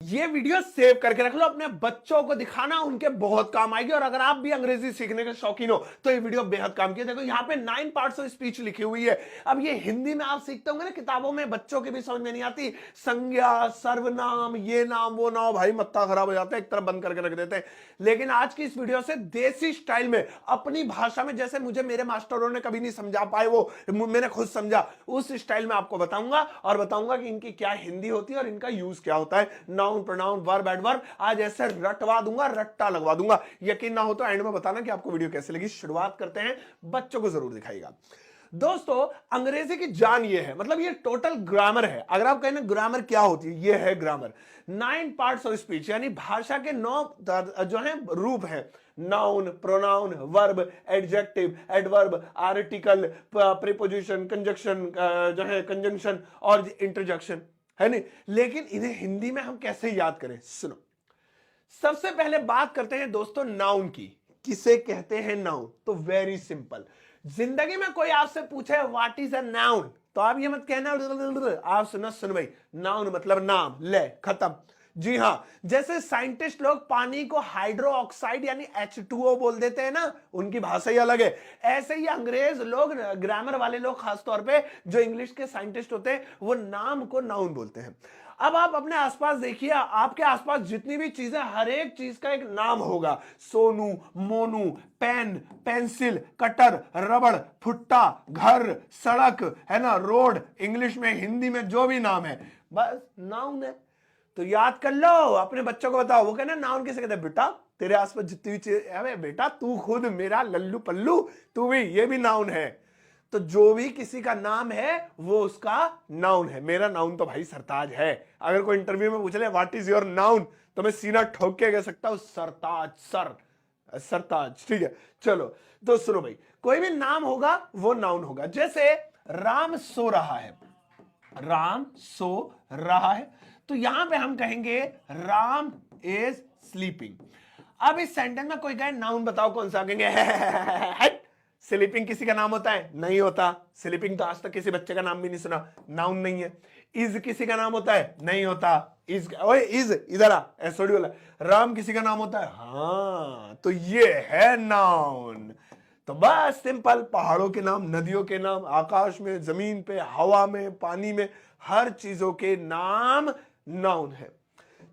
ये video save करके रख लो, अपने बच्चों को दिखाना, उनके बहुत काम आएगी। और अगर आप भी अंग्रेजी सीखने के शौकीन हो तो ये वीडियो बेहद काम की। देखो यहाँ पे 9 पार्ट्स ऑफ स्पीच लिखी हुई है। अब ये हिंदी में आप सीखते होंगे ना किताबों में, बच्चों के भी समझ में नहीं आती। संज्ञा, सर्वनाम, ये नाम वो नाम, भाई मत्था खराब हो जाता है, एक तरफ बंद करके रख देते हैं। लेकिन आज की इस वीडियो से देसी स्टाइल में, अपनी भाषा में, जैसे मुझे मेरे मास्टरों ने कभी नहीं समझा पाए, वो मैंने खुद समझा, उस स्टाइल में आपको बताऊंगा। और बताऊंगा कि इनकी क्या हिंदी होती है और इनका यूज क्या होता है। नाउन, प्रोनाउन, वर्ब, एडवर्ब, आज ऐसे रटवा दूंगा, रट्टा लगवा दूंगा। यकीन ना हो तो एंड में बताना कि आपको वीडियो कैसे लगी। शुरुआत करते हैं, बच्चों को जरूर दिखाइएगा। दोस्तों, अंग्रेजी की जान ये है, मतलब ये टोटल ग्रामर है। अगर आप कहें ना ग्रामर क्या होती है, ये है ग्रामर। 9 पार्ट्स ऑफ स्पीच, यानी भाषा के 9 जो है रूप है। Noun, pronoun, verb, adjective, adverb, article, preposition, conjunction, जो है कंजंक्शन और इंटरजेक्शन, है नहीं। लेकिन इन्हें हिंदी में हम कैसे याद करें, सुनो। सबसे पहले बात करते हैं दोस्तों नाउन की। किसे कहते हैं नाउन? तो वेरी सिंपल। जिंदगी में कोई आपसे पूछे व्हाट इज अ नाउन, तो आप ये मत कहना, आप सुन भाई, नाउन मतलब नाम, ले खत्म। जी हां, जैसे साइंटिस्ट लोग पानी को हाइड्रो ऑक्साइड यानी H2O बोल देते हैं ना, उनकी भाषा ही अलग है। ऐसे ही अंग्रेज लोग, ग्रामर वाले लोग खासतौर पे, जो इंग्लिश के साइंटिस्ट होते हैं, वो नाम को नाउन बोलते हैं। अब आप अपने आसपास देखिए, आपके आसपास जितनी भी चीजें, हर एक चीज का एक नाम होगा। Sonu, Monu, pen, pencil, cutter, रबड़, भुट्टा, घर, सड़क, है ना, रोड, इंग्लिश में, हिंदी में, जो भी नाम है, बस नाउन है। तो याद कर लो, अपने बच्चों को बताओ। वो कहना नाउन किसे कहते हैं? बेटा तेरे आसपास जितनी भी चीज, अरे बेटा तू खुद मेरा लल्लू पल्लू, तू भी, ये भी नाउन है। तो जो भी किसी का नाम है वो उसका नाउन है। मेरा नाउन तो भाई सरताज है। अगर कोई इंटरव्यू में पूछ ले व्हाट इज योर नाउन, तो मैं सीना ठोक के कह सकता हूं सरताज, सरताज। ठीक है, चलो तो सुनो भाई, कोई भी नाम होगा वो नाउन होगा। जैसे राम सो रहा है, राम सो रहा है, तो यहां पे हम कहेंगे राम इज स्लीपिंग। अब इस सेंटेंस में कोई कहे नाउन बताओ कौन सा, कहेंगे स्लीपिंग किसी का नाम होता है? नहीं होता। स्लीपिंग तो आज तक किसी बच्चे का नाम भी नहीं सुना, नाउन नहीं है। इज किसी का नाम होता है? नहीं होता। इज, ओए इज इधर आ, एसओडी वाला। राम किसी का नाम होता है? हाँ, तो ये है नाउन। तो बस सिंपल, पहाड़ों के नाम, नदियों के नाम, आकाश में, जमीन पे, हवा में, पानी में, हर चीजों के नाम नाउन है।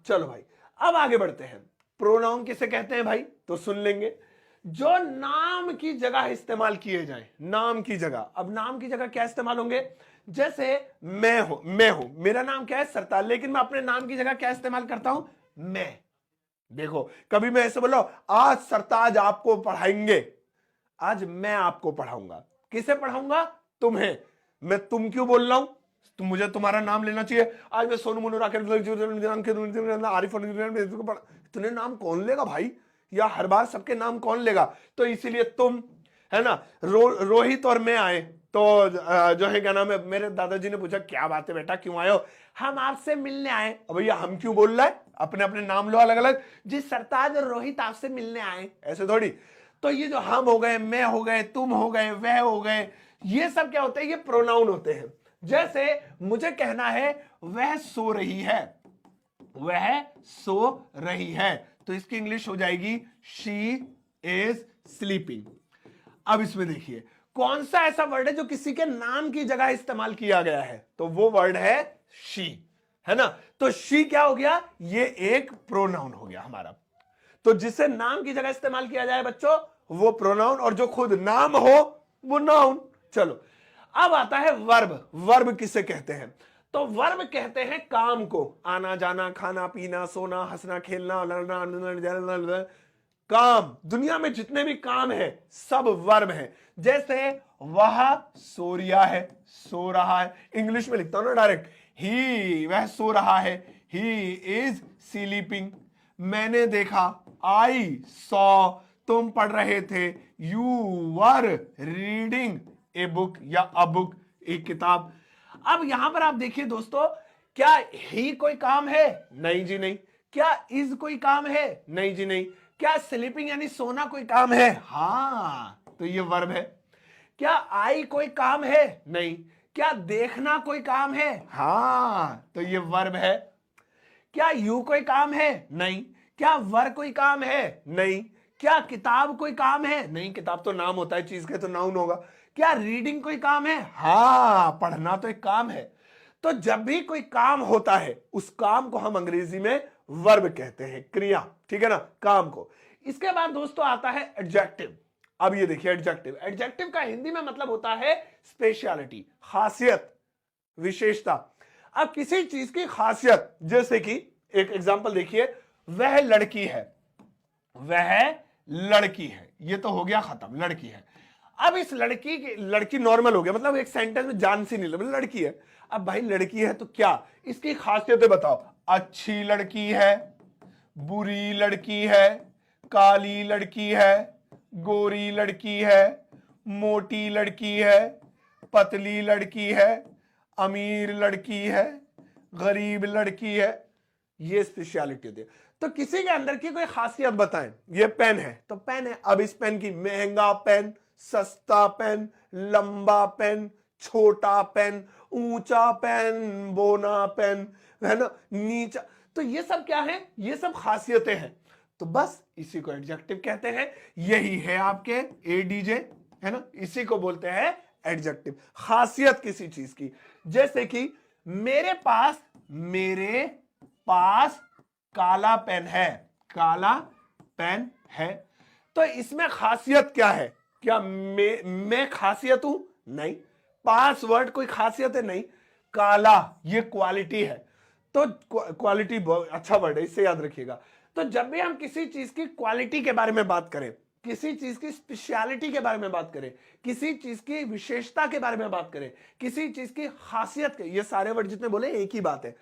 चलो भाई, अब आगे बढ़ते हैं। प्रोनाउन किसे कहते हैं भाई? तो सुन लेंगे, जो नाम की जगह इस्तेमाल किए जाएं। नाम की जगह, अब नाम की जगह क्या इस्तेमाल होंगे? जैसे मैं हूं, मेरा नाम क्या है? सरताज, लेकिन मैं अपने नाम की जगह क्या इस्तेमाल करता हूं? मैं। देखो, कभी मैं ऐसे बोलो आज सरताज आपको पढ़ाएंगे, आज मैं आपको पढ़ाऊंगा। किसे पढ़ाऊंगा? तुम्हें। मैं तुम क्यों बोल रहा हूं? तुम, मुझे तुम्हारा नाम लेना चाहिए। आज मैं सोनू मोनू राकेश आरिफ, इतने नाम कौन लेगा भाई, या हर बार सबके नाम कौन लेगा? तो इसीलिए तुम, है ना, रोहित और मैं आए, तो जो है क्या नाम है, मेरे दादाजी ने पूछा क्या बात है बेटा क्यों आए हो? हम आपसे मिलने आए। अब भैया हम क्यों बोल रहा है? अपने अपने नाम लो अलग अलग। जी सरताज और रोहित आपसे मिलने आए, ऐसे थोड़ी। तो ये जो हम हो गए, मैं हो गए, तुम हो गए, वह हो गए, ये सब क्या होते हैं? ये प्रोनाउन होते हैं। जैसे मुझे कहना है वह सो रही है, वह सो रही है, तो इसकी इंग्लिश हो जाएगी शी इज स्लीपिंग। अब इसमें देखिए कौन सा ऐसा वर्ड है जो किसी के नाम की जगह इस्तेमाल किया गया है, तो वो वर्ड है शी, है ना। तो शी क्या हो गया? ये एक प्रोनाउन हो गया हमारा। तो जिसे नाम की जगह इस्तेमाल किया जाए बच्चों, वो प्रोनाउन, और जो खुद नाम हो वो नाउन। चलो, अब आता है वर्ब। वर्ब किसे कहते हैं? तो वर्ब कहते हैं काम को, आना जाना, खाना पीना, सोना, हंसना, खेलना, लड़ना, काम। दुनिया में जितने भी काम है सब वर्ब है। जैसे वह सो रिया है, सो रहा है, इंग्लिश में लिखता हूं ना डायरेक्ट, ही, वह सो रहा है, ही इज स्लीपिंग। मैंने देखा, आई सॉ, तुम पढ़ रहे थे, you were reading a book या अ बुक, एक किताब। अब यहां पर आप देखिए दोस्तों, क्या ही कोई काम है? नहीं जी नहीं। क्या इज कोई काम है? नहीं जी नहीं। क्या स्लीपिंग यानी सोना कोई काम है? हां, तो ये वर्ब है। क्या आई कोई काम है? नहीं। क्या देखना कोई काम है? हां, तो ये वर्ब है। क्या यू कोई काम है? नहीं। क्या वर कोई काम है? नहीं। क्या किताब कोई काम है? नहीं, किताब तो नाम होता है चीज के, तो नाउन होगा। क्या रीडिंग कोई काम है? हाँ, पढ़ना तो एक काम है। तो जब भी कोई काम होता है उस काम को हम अंग्रेजी में वर्ब कहते हैं, क्रिया, ठीक है ना, काम को। इसके बाद दोस्तों आता है एडजेक्टिव। अब ये देखिए एडजेक्टिव, एडजेक्टिव का हिंदी में मतलब होता है स्पेशलिटी, खासियत, विशेषता। अब किसी चीज की खासियत, जैसे कि एक एग्जांपल देखिए, वह लड़की है, वह लड़की है, ये तो हो गया खत्म, लड़की है। अब इस लड़की की, लड़की नॉर्मल हो गया, मतलब एक सेंटेंस में जान सी नहीं लगी, लड़की है। अब भाई लड़की है तो क्या इसकी खासियतें बताओ। अच्छी लड़की है, बुरी लड़की है, काली लड़की है, गोरी लड़की है, मोटी लड़की है, पतली लड़की है, अमीर लड़की है, गरीब लड़की है। ये स्पेशलिटी होती है। तो किसी के अंदर की कोई खासियत बताएं। ये पेन है तो पेन है, अब इस पेन की महंगा पेन, सस्ता पेन, लंबा पेन, छोटा पेन, ऊंचा पेन, बोना पेन, है ना, नीचा। तो ये सब क्या है? ये सब खासियतें हैं। तो बस इसी को एडजेक्टिव कहते हैं। यही है आपके एडीजे, है ना, इसी को बोलते हैं एडजेक्टिव, खासियत किसी चीज की। जैसे कि मेरे पास काला पेन है, काला पेन है। तो इसमें खासियत क्या है? क्या मैं खासियत हूं? नहीं। पासवर्ड कोई खासियत है? नहीं। काला ये क्वालिटी है। तो क्वालिटी बहुत अच्छा वर्ड है, इससे याद रखिएगा। तो जब भी हम किसी चीज की क्वालिटी के बारे में बात करें, किसी चीज की स्पेशलिटी के बारे में बात करें, किसी चीज की विशेषता के बारे में बात करें, किसी चीज की खासियत के, ये सारे वर्ड जितने बोले एक ही बात है,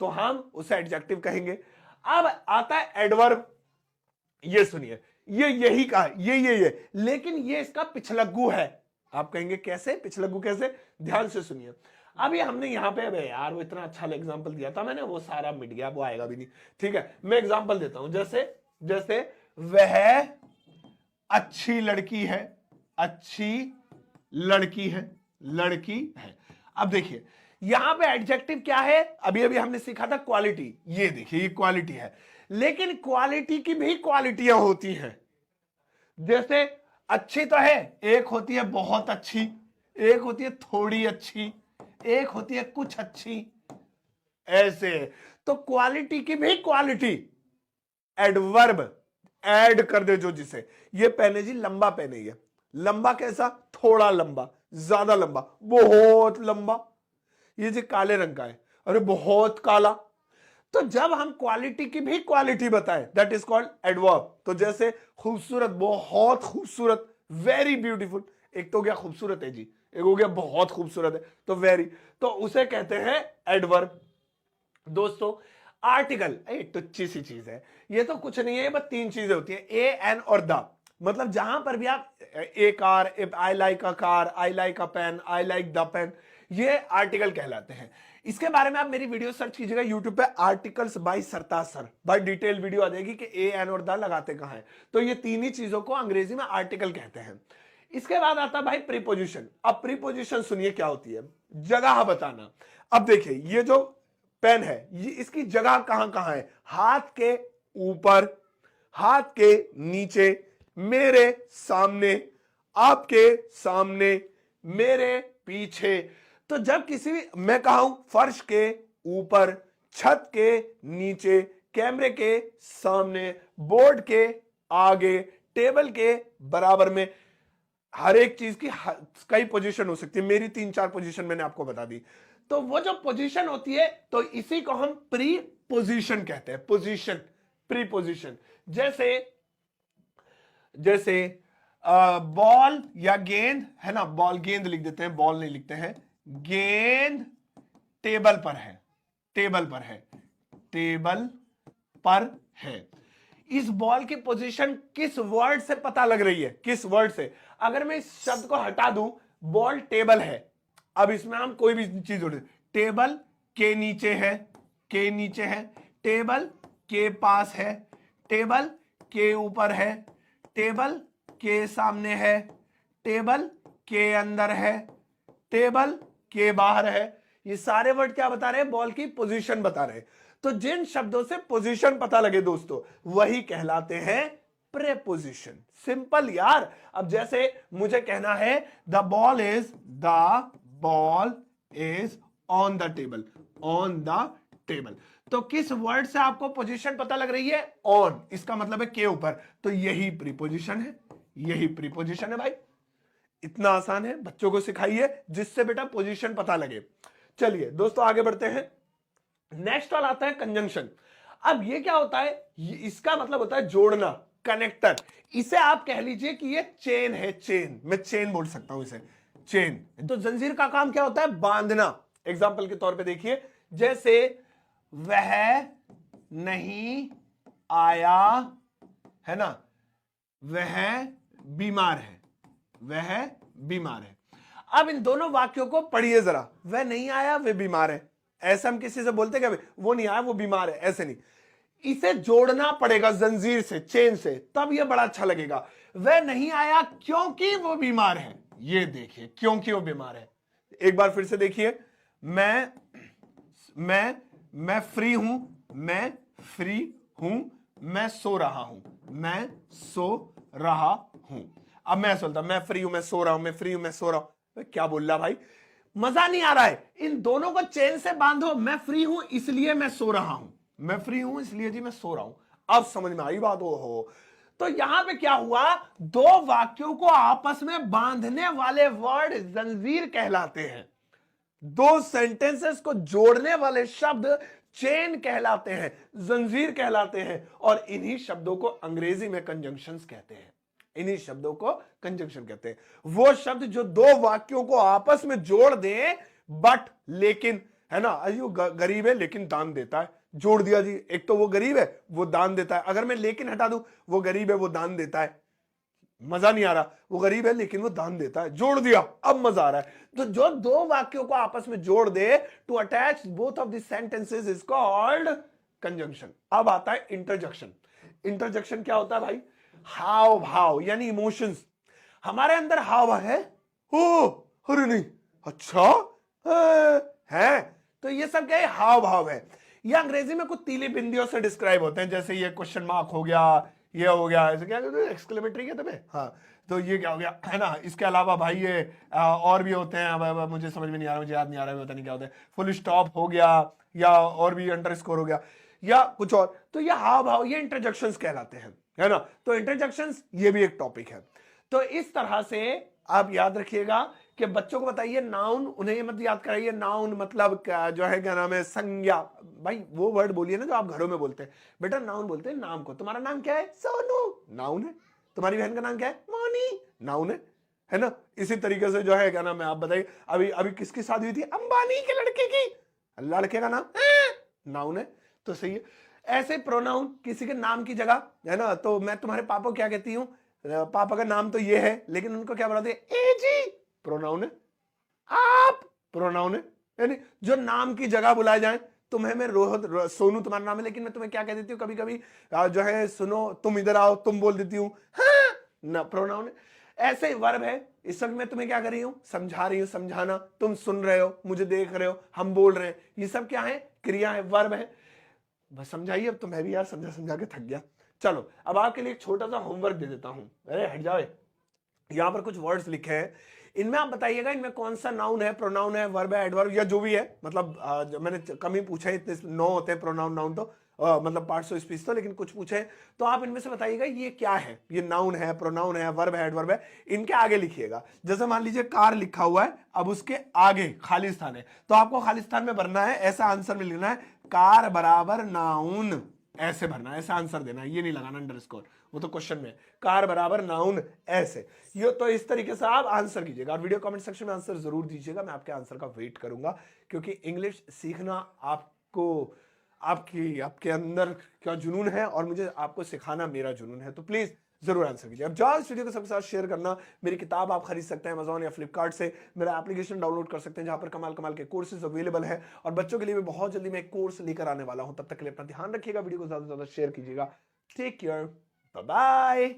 तो हम उसे एडजेक्टिव कहेंगे। अब आता है एडवर्ब। ये सुनिए, ये यही का ये लेकिन ये इसका पिछलग्गू है। आप कहेंगे कैसे पिछलग्गू कैसे? ध्यान से सुनिए। अब ये हमने यहां पे, अबे यार वो इतना अच्छा एग्जांपल दिया था मैंने, वो सारा मिट गया, वो आएगा भी नहीं। ठीक है, मैं एग्जांपल देता हूं। जैसे वह अच्छी लड़की है, अच्छी लड़की है, लड़की है। अब देखिए यहां पे एडजेक्टिव क्या है? अभी अभी हमने सीखा था क्वालिटी। ये देखिए ये क्वालिटी है, लेकिन क्वालिटी की भी क्वालिटियां होती हैं। जैसे अच्छी तो है, एक होती है बहुत अच्छी, एक होती है थोड़ी अच्छी, एक होती है कुछ अच्छी, ऐसे। तो क्वालिटी की भी क्वालिटी, एडवर्ब ऐड कर दे जो जिसे। ये पेन है जी, लंबा पेन है। ये लंबा कैसा? थोड़ा लंबा, ज्यादा लंबा, बहुत लंबा। ये जी काले रंग का है, अरे बहुत काला। तो जब हम क्वालिटी की भी क्वालिटी बताएं, दैट इज कॉल्ड एडवर्ब। तो जैसे खूबसूरत, बहुत खूबसूरत, वेरी ब्यूटीफुल। एक तो हो गया खूबसूरत है जी, एक हो गया बहुत खूबसूरत है, तो वेरी, तो उसे कहते हैं एडवर्ब। दोस्तों आर्टिकल एक टुच्ची सी चीज है, ये तो कुछ नहीं है, बस तीन चीजें होती है, ए, एन और द। मतलब जहां पर भी आप a car, I like a car, I like a pen, I like the pen, ये आर्टिकल कहलाते हैं। इसके बारे में आप मेरी वीडियो सर्च कीजिएगा यूट्यूब पे, आर्टिकल्स बाय सरताज सर, भाई डिटेल वीडियो आ जाएगी कि ए, एन और द लगाते कहां है। तो ये तीन ही चीजों को अंग्रेजी में आर्टिकल कहते हैं। इसके बाद आता भाई प्रीपोजिशन। अब प्रीपोजिशन सुनिए क्या होती है, जगह बताना। अब देखिए ये जो पेन है, ये इसकी जगह कहां कहां है? हाथ के ऊपर, हाथ के नीचे, मेरे सामने, आपके सामने, मेरे पीछे। तो जब किसी, मैं कहा हूं फर्श के ऊपर, छत के नीचे, कैमरे के सामने, बोर्ड के आगे, टेबल के बराबर में, हर एक चीज की कई पोजीशन हो सकती है। मेरी 3-4 पोजीशन मैंने आपको बता दी। तो वो जो पोजीशन होती है, तो इसी को हम प्री पोजीशन कहते हैं। Position, pre position. जैसे बॉल या गेंद है ना, बॉल गेंद लिख देते हैं, बॉल नहीं लिखते हैं। गेंद टेबल पर है, टेबल पर है, टेबल पर है। इस बॉल की पोजीशन किस वर्ड से पता लग रही है? किस वर्ड से? अगर मैं इस शब्द को हटा दूं, बॉल टेबल है, अब इसमें हम कोई भी चीज जोड़, टेबल के नीचे है, के नीचे है, टेबल के पास है, टेबल के ऊपर है, टेबल के सामने है, टेबल के अंदर है, टेबल के बाहर है। ये सारे वर्ड क्या बता रहे हैं? बॉल की पोजीशन बता रहे हैं। तो जिन शब्दों से पोजीशन पता लगे दोस्तों वही कहलाते हैं प्रेपोजिशन। सिंपल यार। अब जैसे मुझे कहना है the ball is on the table, on the table, तो किस वर्ड से आपको पोजीशन पता लग रही है? ऑन, इसका मतलब है के ऊपर, तो यही प्रीपोजिशन है, यही प्रीपोजिशन है भाई। इतना आसान है, बच्चों को सिखाइए जिससे बेटा पोजीशन पता लगे। चलिए दोस्तों आगे बढ़ते हैं। नेक्स्ट वाला आता है कंजंक्शन। अब ये क्या होता है? इसका मतलब होता है जोड़ना, कनेक्टर। इसे आप कह लीजिए कि ये चेन है, चेन, मैं चेन बोल सकता हूं इसे, चेन। तो जंजीर का काम क्या होता है? बांधना। एग्जाम्पल के तौर पे देखिए, जैसे वह नहीं आया, है ना, वह बीमार है, वह बीमार है। अब इन दोनों वाक्यों को पढ़िए जरा। वह नहीं आया, वह बीमार है, ऐसा हम किसी से बोलते क्या? वो नहीं आया, वो बीमार है, ऐसे नहीं। इसे जोड़ना पड़ेगा जंजीर से, चेन से, तब यह बड़ा अच्छा लगेगा। वह नहीं आया क्योंकि वो बीमार है, ये देखिए, क्योंकि वो बीमार है। एक बार फिर से देखिए, मैं फ्री हूं, मैं फ्री हूं, मैं सो रहा हूं, मैं सो रहा हूं। अब मैं सोचता, मैं फ्री हूं, मैं सो रहा हूं, मैं फ्री हूं, मैं सो रहा हूं। क्या बोल रहा भाई? मजा नहीं आ रहा है। इन दोनों को चेन से बांधो। मैं फ्री हूं इसलिए मैं सो रहा हूं, मैं फ्री हूं इसलिए जी मैं सो रहा हूं। अब समझ में आई बात? हो तो यहां पे क्या हुआ? दो वाक्यों को आपस में बांधने वाले वर्ड जंजीर कहलाते हैं। दो सेंटेंसेस को जोड़ने वाले शब्द चेन कहलाते हैं, जंजीर कहलाते हैं। और इन्हीं शब्दों को अंग्रेजी में कंजंक्शंस कहते हैं, इन्हीं शब्दों को कंजंक्शन कहते हैं। वो शब्द जो दो वाक्यों को आपस में जोड़ दें, बट, लेकिन, है ना, अयो गरीब है लेकिन दान देता है, जोड़ दिया जी। एक तो वो गरीब है, वो दान देता है। अगर मैं लेकिन हटा दूं, वो गरीब है, वो दान देता है, मजा नहीं आ रहा। वो गरीब है लेकिन वो दान देता है, जोड़ दिया, अब मजा आ रहा है। तो जो दो वाक्यों को आपस में जोड़ दे, to attach both of the sentences is called conjunction. अब आता है इंटरजेक्शन। इंटरजेक्शन क्या होता है भाई? हाव भाव, यानी इमोशंस। हमारे अंदर हाव भाव है, ओ अरे नहीं, अच्छा है, तो ये सब क्या है? हाव भाव है। ये अंग्रेजी में कुछ तीली बिंदियों से डिस्क्राइब होते हैं, जैसे ये क्वेश्चन मार्क हो गया, ये हो गया, ऐसे क्या एक्सक्लेमेटरी क्या तुम्हें, हाँ, तो ये क्या हो गया, है ना। इसके अलावा भाई ये और भी होते हैं, अब मुझे समझ में नहीं आ रहा, मुझे याद नहीं आ रहा, पता नहीं क्या होता है। फुल स्टॉप हो गया, या और भी अंडरस्कोर हो गया, या कुछ और। तो ये हाव भाव, ये इंटरजेक्शंस कहलाते हैं, है ना। तो इंटरजेक्शंस ये भी एक टॉपिक है। तो इस तरह से आप याद रखिएगा कि बच्चों को बताइए नाउन, उन्हें ये मत याद कराइए नाउन मतलब क्या, जो है क्या नाम है, संज्ञा। भाई वो वर्ड बोलिए ना जो आप घरों में बोलते हैं। बेटा नाउन बोलते हैं नाम को। तुम्हारा नाम क्या है? सोनू, नाउन है। तुम्हारी बहन का नाम क्या है? मोनी, नाउन है ना। इसी तरीके से जो है क्या नाम है, आप बताइए, अभी अभी किसकी शादी हुई थी? अंबानी के लड़के की, लड़के का नाम नाउन है, तो सही है। ऐसे प्रोनाउन किसी के नाम की जगह, है ना। तो मैं तुम्हारे पापा को क्या कहती हूँ? पापा का नाम तो ये है, लेकिन उनको क्या बुलाते हैं? ए जी, प्रोनाउन है। आप, प्रोनाउन है। यानी जो नाम की जगह बुलाए जाए। तुम्हें मैं रोहित, सोनू तुम्हारा नाम है, लेकिन मैं तुम्हें क्या कह देती हूँ कभी कभी, जो है सुनो, तुम इधर आओ, तुम बोल देती हूँ, हाँ ना, प्रोनाउन है। ऐसे ही वर्ब है। इस वक्त मैं तुम्हें क्या कर रही हूँ? समझा रही हूँ, समझाना। तुम सुन रहे हो, मुझे देख रहे हो, हम बोल रहे हैं, ये सब क्या है? क्रिया है, वर्ब है। बस समझाइए। अब तो मैं भी यार समझा समझा के थक गया। चलो अब आपके लिए एक छोटा सा होमवर्क दे देता हूं। अरे हट जाओ, यहां पर कुछ वर्ड्स लिखे हैं, इनमें आप बताइएगा इनमें कौन सा नाउन है, प्रोनाउन है, वर्ब है, एडवर्ब, या जो भी है। मतलब मैंने कम ही पूछा है, इतने 9 होते हैं प्रोनाउन नाउन तो, मतलब पार्ट्स ऑफ स्पीच तो, लेकिन कुछ पूछे हैं तो आप इनमें से बताइएगा ये क्या है। ये नाउन है, प्रोनाउन है, वर्ब है, एडवर्ब है। इनके आगे लिखिएगा। जैसे मान लीजिए कार लिखा हुआ है, अब उसके आगे खाली स्थान है, तो आपको खाली स्थान में भरना है, ऐसा आंसर में लिखना है, कार बराबर नाउन, ऐसे भरना है, ऐसा आंसर देना है, ये नहीं लगाना अंडरस्कोर, वो तो क्वेश्चन में। कार बराबर नाउन, ऐसे। ये तो इस तरीके से आप आंसर कीजिएगा, और वीडियो कमेंट सेक्शन में आंसर जरूर दीजिएगा। मैं आपके आंसर का वेट करूंगा, क्योंकि इंग्लिश सीखना आपको, आपके अंदर क्या जुनून है, और मुझे आपको सिखाना मेरा जुनून है। तो प्लीज जरूर आंसर कीजिए। अब जाओ इस वीडियो को सबके साथ शेयर करना। मेरी किताब आप खरीद सकते हैं अमेजॉन या फ्लिपकार्ट से। मेरा एप्लीकेशन डाउनलोड कर सकते हैं, जहां पर कमाल कमाल के कोर्सेज अवेलेबल है। और बच्चों के लिए भी बहुत जल्दी मैं एक कोर्स लेकर आने वाला हूं। तब तक के लिए अपना ध्यान रखिएगा, वीडियो को ज्यादा से ज्यादा शेयर कीजिएगा। Take care, bye bye.